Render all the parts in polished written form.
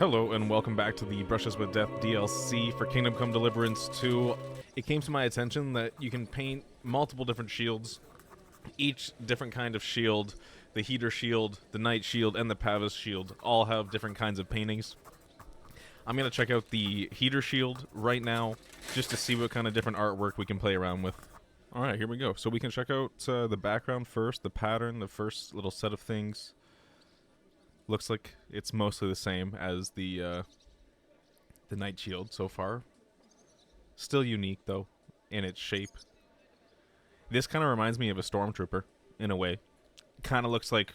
Hello and welcome back to the Brushes with Death DLC for Kingdom Come Deliverance 2. It came to my attention that you can paint multiple different shields, each different kind of shield. The heater shield, the night shield, and the Pavese shield all have different kinds of paintings. I'm going to check out the heater shield right now just to see what kind of different artwork we can play around with. Alright, here we go. So we can check out the background first, the pattern, the first little set of things. Looks like it's mostly the same as the night shield so far. Still unique though, in its shape. This kind of reminds me of a stormtrooper in a way. Kind of looks like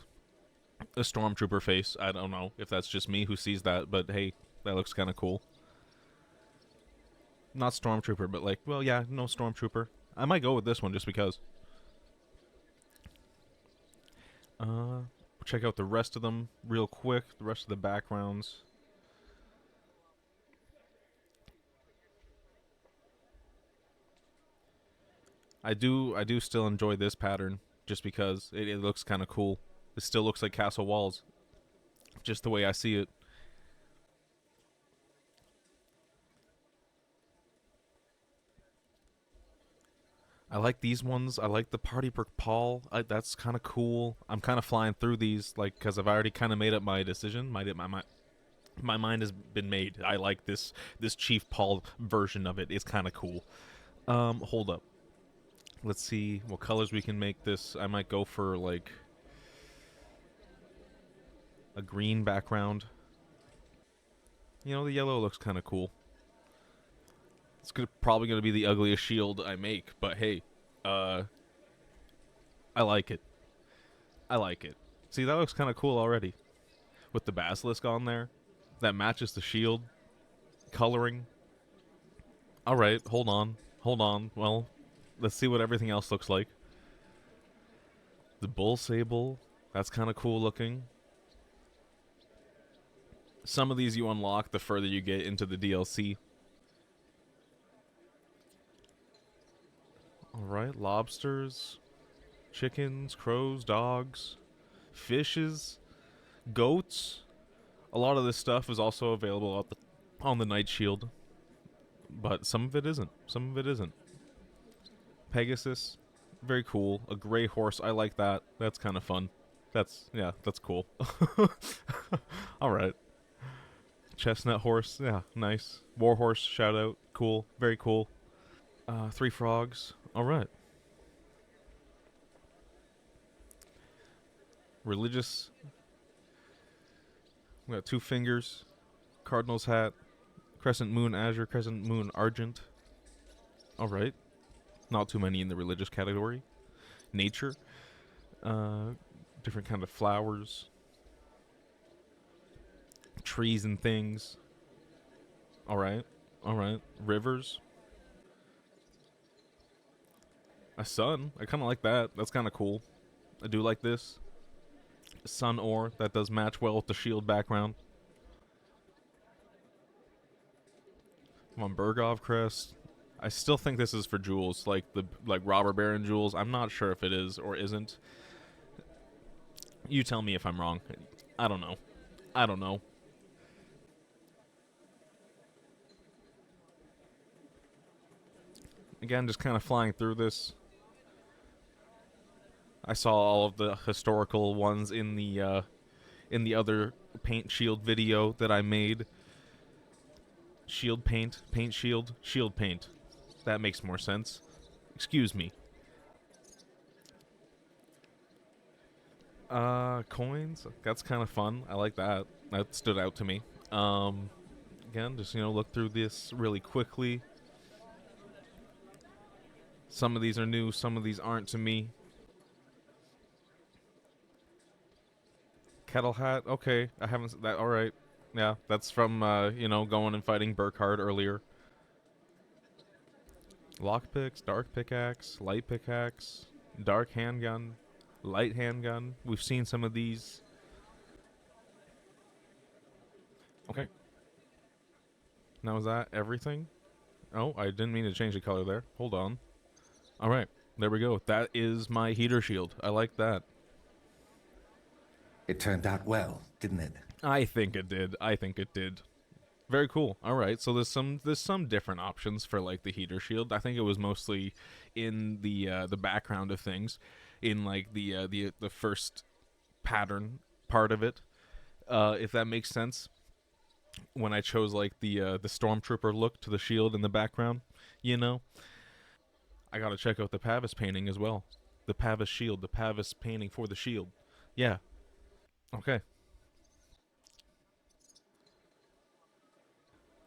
a stormtrooper face. I don't know if that's just me who sees that, but hey, that looks kind of cool. Not stormtrooper, but like, well, yeah, no stormtrooper. I might go with this one just because. Check out the rest of them real quick, the rest of the backgrounds. I do still enjoy this pattern just because it looks kind of cool. It still looks like castle walls, just the way I see it. I like these ones. I like the Party Brick Paul. That's kind of cool. I'm kind of flying through these, like, because I've already kind of made up my decision. My mind has been made. I like this Chief Paul version of it. It's kind of cool. Hold up. Let's see what colors we can make this. I might go for, like, a green background. You know, the yellow looks kind of cool. It's probably going to be the ugliest shield I make, but hey, I like it. I like it. See, that looks kind of cool already. With the basilisk on there, that matches the shield coloring. Alright, hold on. Well, let's see what everything else looks like. The bull sable, that's kind of cool looking. Some of these you unlock the further you get into the DLC. Alright, lobsters, chickens, crows, dogs, fishes, goats. A lot of this stuff is also available on the night shield, but some of it isn't. Pegasus, very cool. A gray horse, I like that. That's kind of fun. That's cool. Alright. Chestnut horse, yeah, nice. War horse, shout out, cool, very cool. 3 frogs. Alright. Religious. We got 2 fingers. Cardinal's hat. Crescent moon azure. Crescent moon argent. Alright. Not too many in the religious category. Nature. Different kind of flowers. Trees and things. Alright. Rivers. A sun. I kind of like that. That's kind of cool. I do like this. Sun ore. That does match well with the shield background. Come on, Bergov crest. I still think this is for jewels, like robber baron jewels. I'm not sure if it is or isn't. You tell me if I'm wrong. I don't know. Again, just kind of flying through this. I saw all of the historical ones in the other paint shield video that I made. Shield paint, paint shield, shield paint. That makes more sense. Excuse me. Coins. That's kind of fun. I like that. That stood out to me. Again, just look through this really quickly. Some of these are new, some of these aren't to me. Kettle hat, okay. I haven't that. All right, yeah, that's from going and fighting Burkhard earlier. Lockpicks, dark pickaxe, light pickaxe, dark handgun, light handgun. We've seen some of these. Okay. Now is that everything? Oh, I didn't mean to change the color there. Hold on. All right, there we go. That is my heater shield. I like that. It turned out well, didn't it? I think it did. I think it did. Very cool. All right, so there's some different options for like the heater shield. I think it was mostly in the background of things, in like the first pattern part of it. If that makes sense, when I chose like the stormtrooper look to the shield in the background, you know, I gotta check out the Pavese painting as well. The Pavese shield, the Pavese painting for the shield. Yeah. Okay.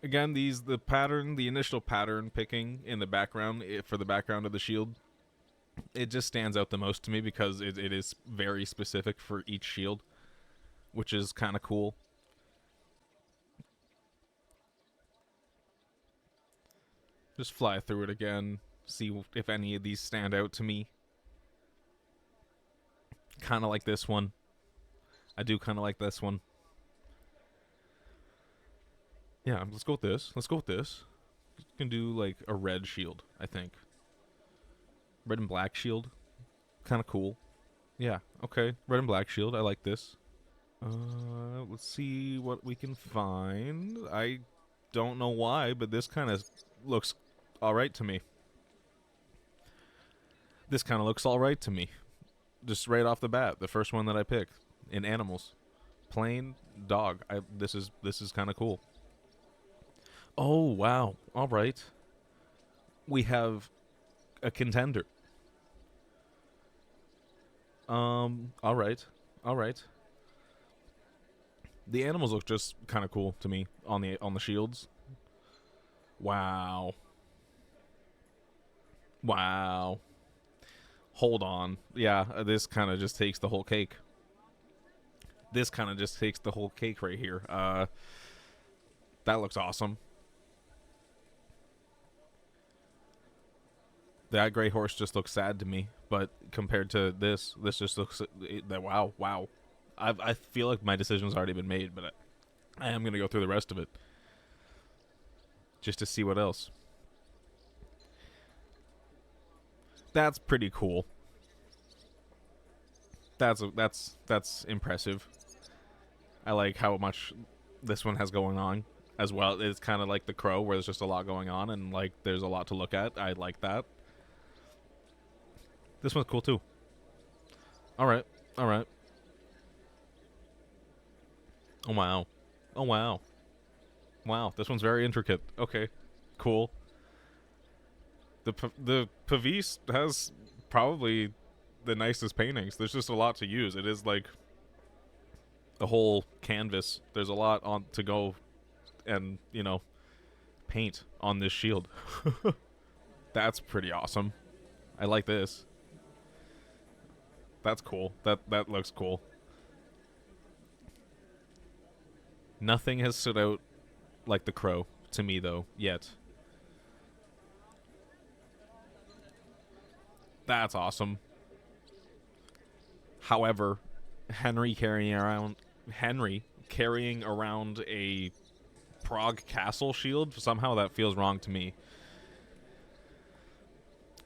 Again, the initial pattern picking in the background for the background of the shield, it just stands out the most to me because it is very specific for each shield, which is kind of cool. Just fly through it again, see if any of these stand out to me. Kind of like this one. I do kind of like this one. Yeah, let's go with this. Let's go with this. You can do like a red shield, I think. Red and black shield. Kind of cool. Yeah, okay. Red and black shield. I like this. Let's see what we can find. I don't know why, but this kind of looks alright to me. This kind of looks alright to me. Just right off the bat, the first one that I picked in animals. Plain dog. This is kind of cool. Oh, wow. All right. We have a contender. All right. All right. The animals look just kind of cool to me on the shields. Wow. Wow. Hold on. Yeah, this kind of just takes the whole cake. This kind of just takes the whole cake right here. That looks awesome. That gray horse just looks sad to me, but compared to this just looks that wow, wow. I feel like my decision's already been made, but I am gonna go through the rest of it just to see what else. That's pretty cool. That's impressive. I like how much this one has going on as well. It's kind of like the crow, where there's just a lot going on and like there's a lot to look at. I like that. This one's cool too. All right, all right. Oh wow, oh wow, wow. This one's very intricate. Okay, cool. The Pavese has probably the nicest paintings. There's just a lot to use. It is like the whole canvas. There's a lot on to go and paint on this shield. That's pretty awesome. I like this. That's cool. That looks cool. Nothing has stood out like the crow to me though yet. That's awesome. However, Henry carrying around Henry carrying around a Prague castle shield, somehow that feels wrong to me.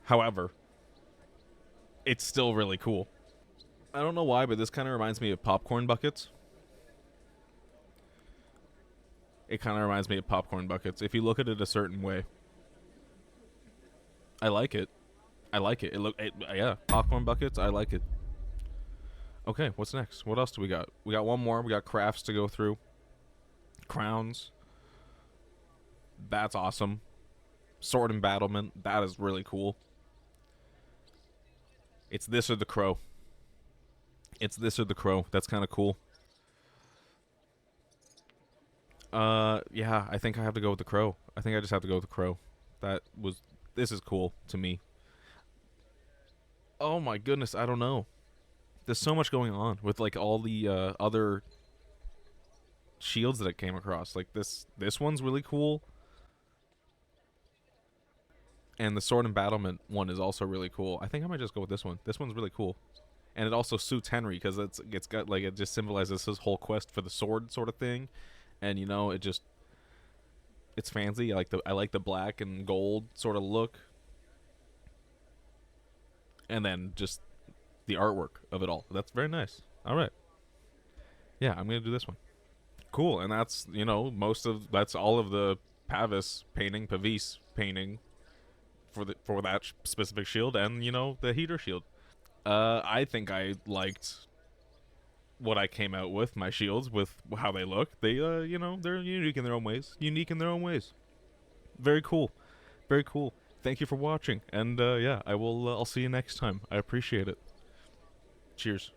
However, it's still really cool. I don't know why, but this kind of reminds me of popcorn buckets. It kind of reminds me of popcorn buckets. If you look at it a certain way, I like it. I like it. Yeah, popcorn buckets. I like it. Okay, what's next? What else do we got? We got one more. We got crafts to go through. Crowns. That's awesome. Sword embattlement. That is really cool. It's this or the crow. It's this or the crow. That's kind of cool. Yeah, I think I have to go with the crow. I think I just have to go with the crow. That was. This is cool to me. Oh my goodness, I don't know. There's so much going on with like all the other shields that I came across. Like this one's really cool, and the sword embattlement one is also really cool. I think I might just go with this one. This one's really cool, and it also suits Henry because it's got like it just symbolizes his whole quest for the sword sort of thing, and it's fancy. I like the black and gold sort of look, and then just the artwork of it all. That's very nice. All right, yeah, I'm gonna do this one. Cool, and that's, you know, that's all of the Pavese painting for that specific shield, and, you know, the heater shield. I think I liked what I came out with, my shields, with how they look. They, you know, they're unique in their own ways. Unique in their own ways. Very cool. Very cool. Thank you for watching, and yeah, I'll see you next time. I appreciate it. Cheers.